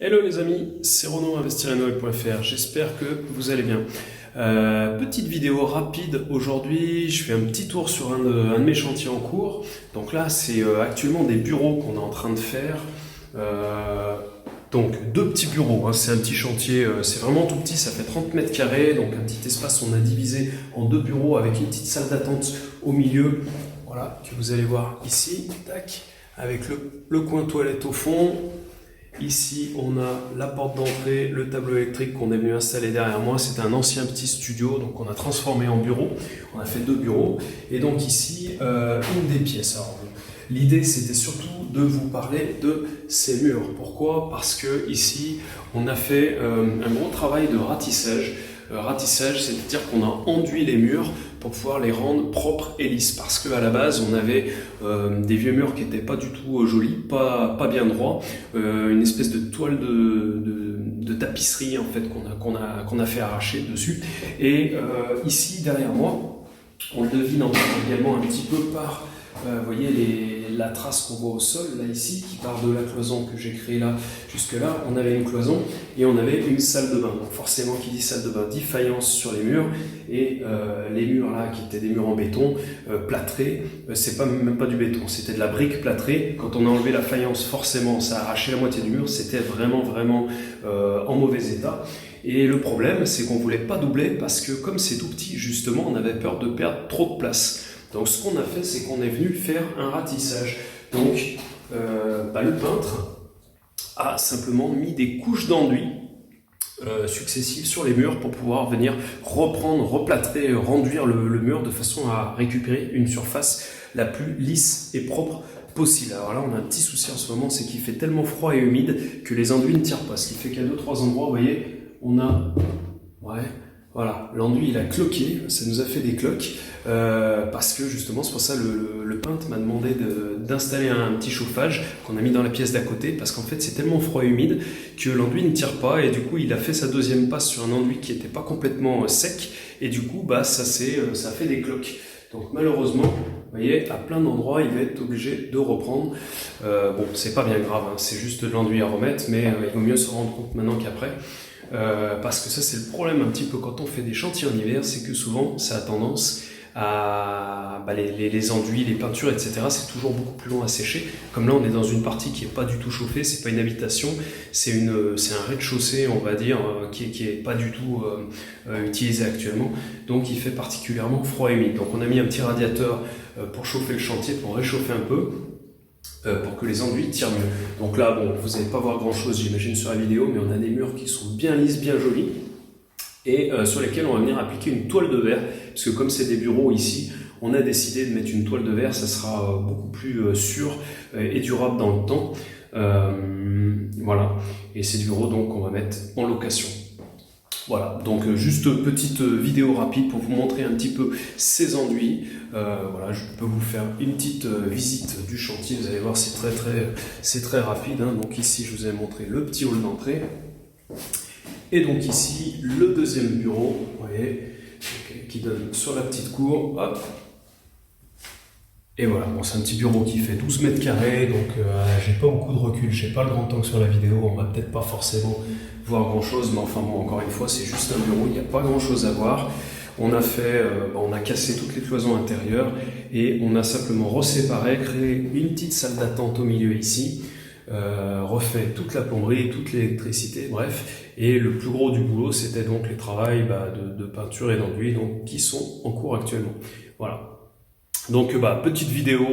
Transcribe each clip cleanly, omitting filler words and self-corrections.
Hello les amis, c'est Renaud, investir-et-noël.fr. J'espère que vous allez bien. Petite vidéo rapide aujourd'hui, je fais un petit tour sur un de mes chantiers en cours. Donc là, c'est actuellement des bureaux qu'on est en train de faire. Donc deux petits bureaux, hein. C'est un petit chantier, c'est vraiment tout petit, ça fait 30 mètres carrés. Donc un petit espace, on a divisé en deux bureaux avec une petite salle d'attente au milieu. Voilà, que vous allez voir ici, tac, avec le coin toilette au fond. Ici, on a la porte d'entrée, le tableau électrique qu'on est venu installer derrière moi. C'était un ancien petit studio, donc on a transformé en bureau. On a fait deux bureaux. Et donc ici, une des pièces. Alors, l'idée, c'était surtout de vous parler de ces murs. Pourquoi? Parce que ici, on a fait un gros travail de ratissage. Ratissage, c'est-à-dire qu'on a enduit les murs pour pouvoir les rendre propres et lisses. Parce qu'à la base, on avait des vieux murs qui n'étaient pas du tout jolis, pas bien droits, une espèce de toile de tapisserie en fait qu'on a fait arracher dessus. Et ici, derrière moi, on le devine également un petit peu par, vous voyez, la trace qu'on voit au sol, là ici, qui part de la cloison que j'ai créée là jusque là. On avait une cloison et on avait une salle de bain. Donc forcément, qui dit salle de bain dit faïence sur les murs. Et les murs là, qui étaient des murs en béton, plâtrés, c'est même pas du béton, c'était de la brique plâtrée. Quand on a enlevé la faïence, forcément, ça a arraché la moitié du mur. C'était vraiment en mauvais état. Et le problème, c'est qu'on voulait pas doubler parce que comme c'est tout petit, justement, on avait peur de perdre trop de place. Donc ce qu'on a fait, c'est qu'on est venu faire un ratissage. Donc le peintre a simplement mis des couches d'enduit successives sur les murs pour pouvoir venir reprendre, replâtrer, renduire le mur de façon à récupérer une surface la plus lisse et propre possible. Alors là, on a un petit souci en ce moment, c'est qu'il fait tellement froid et humide que les enduits ne tirent pas. Ce qui fait qu'à 2-3 endroits, vous voyez, on a... Ouais... Voilà, l'enduit il a cloqué, ça nous a fait des cloques, parce que justement c'est pour ça le peintre m'a demandé d'installer un petit chauffage qu'on a mis dans la pièce d'à côté, parce qu'en fait c'est tellement froid et humide que l'enduit ne tire pas, et du coup il a fait sa deuxième passe sur un enduit qui n'était pas complètement sec, et du coup ça fait des cloques. Donc malheureusement, vous voyez, à plein d'endroits, il va être obligé de reprendre. Bon, c'est pas bien grave, hein, c'est juste de l'enduit à remettre, mais il vaut mieux se rendre compte maintenant qu'après. Parce que ça c'est le problème un petit peu quand on fait des chantiers en hiver, c'est que souvent ça a tendance à les enduits, les peintures, etc. c'est toujours beaucoup plus long à sécher. Comme là on est dans une partie qui est pas du tout chauffée, c'est pas une habitation, c'est un rez-de-chaussée on va dire qui est pas du tout utilisé actuellement, donc il fait particulièrement froid et humide. Donc on a mis un petit radiateur pour chauffer le chantier, pour réchauffer un peu. Pour que les enduits tirent mieux. Donc là, bon, vous n'allez pas voir grand chose, j'imagine, sur la vidéo, mais on a des murs qui sont bien lisses, bien jolis, et sur lesquels on va venir appliquer une toile de verre, parce que comme c'est des bureaux ici, on a décidé de mettre une toile de verre, ça sera beaucoup plus sûr et durable dans le temps. Voilà, et ces bureaux, donc, on va mettre en location. Voilà, donc juste petite vidéo rapide pour vous montrer un petit peu ces enduits. Voilà, je peux vous faire une petite visite du chantier. Vous allez voir, c'est très rapide, hein. Donc ici, je vous ai montré le petit hall d'entrée. Et donc ici, le deuxième bureau, vous voyez, qui donne sur la petite cour. Hop. Et voilà, bon, c'est un petit bureau qui fait 12 mètres carrés, donc j'ai pas beaucoup de recul, j'ai pas le grand angle sur la vidéo, on va peut-être pas forcément voir grand chose, mais enfin bon, encore une fois, c'est juste un bureau, il n'y a pas grand chose à voir. On a fait, on a cassé toutes les cloisons intérieures et on a simplement reséparé, créé une petite salle d'attente au milieu ici, refait toute la plomberie, toute l'électricité, bref. Et le plus gros du boulot, c'était donc les travaux de peinture et d'enduit, donc qui sont en cours actuellement. Voilà. Donc petite vidéo,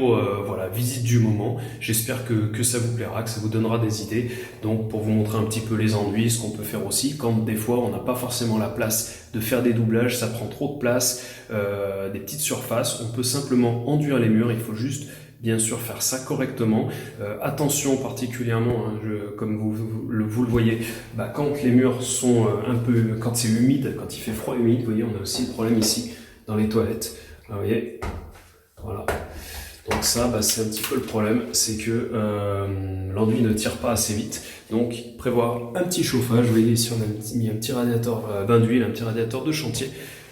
voilà, visite du moment. J'espère que ça vous plaira, que ça vous donnera des idées. Donc pour vous montrer un petit peu les enduits, ce qu'on peut faire aussi, quand des fois on n'a pas forcément la place de faire des doublages, ça prend trop de place, des petites surfaces, on peut simplement enduire les murs, il faut juste bien sûr faire ça correctement. Attention particulièrement, hein, comme vous le voyez, quand les murs sont quand c'est humide, quand il fait froid et humide, vous voyez, on a aussi le problème ici dans les toilettes. Vous voyez. Voilà, donc ça c'est un petit peu le problème, c'est que l'enduit ne tire pas assez vite, donc prévoir un petit chauffage. Vous voyez ici on a mis un petit radiateur bain d'huile, un petit radiateur de chantier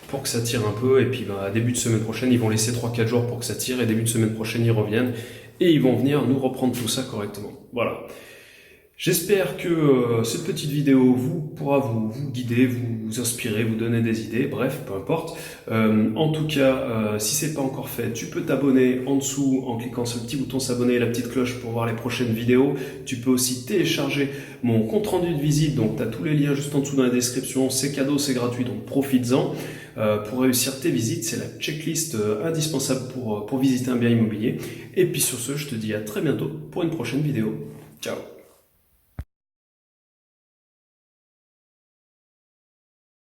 pour que ça tire un peu, et puis début de semaine prochaine ils vont laisser 3-4 jours pour que ça tire, et début de semaine prochaine ils reviennent et ils vont venir nous reprendre tout ça correctement. Voilà. J'espère que cette petite vidéo pourra vous guider, vous inspirer, vous donner des idées, bref, peu importe. En tout cas, si c'est pas encore fait, tu peux t'abonner en dessous en cliquant sur le petit bouton s'abonner et la petite cloche pour voir les prochaines vidéos. Tu peux aussi télécharger mon compte rendu de visite, donc tu as tous les liens juste en dessous dans la description. C'est cadeau, c'est gratuit, donc profites-en. Pour réussir tes visites, c'est la checklist indispensable pour visiter un bien immobilier. Et puis sur ce, je te dis à très bientôt pour une prochaine vidéo. Ciao!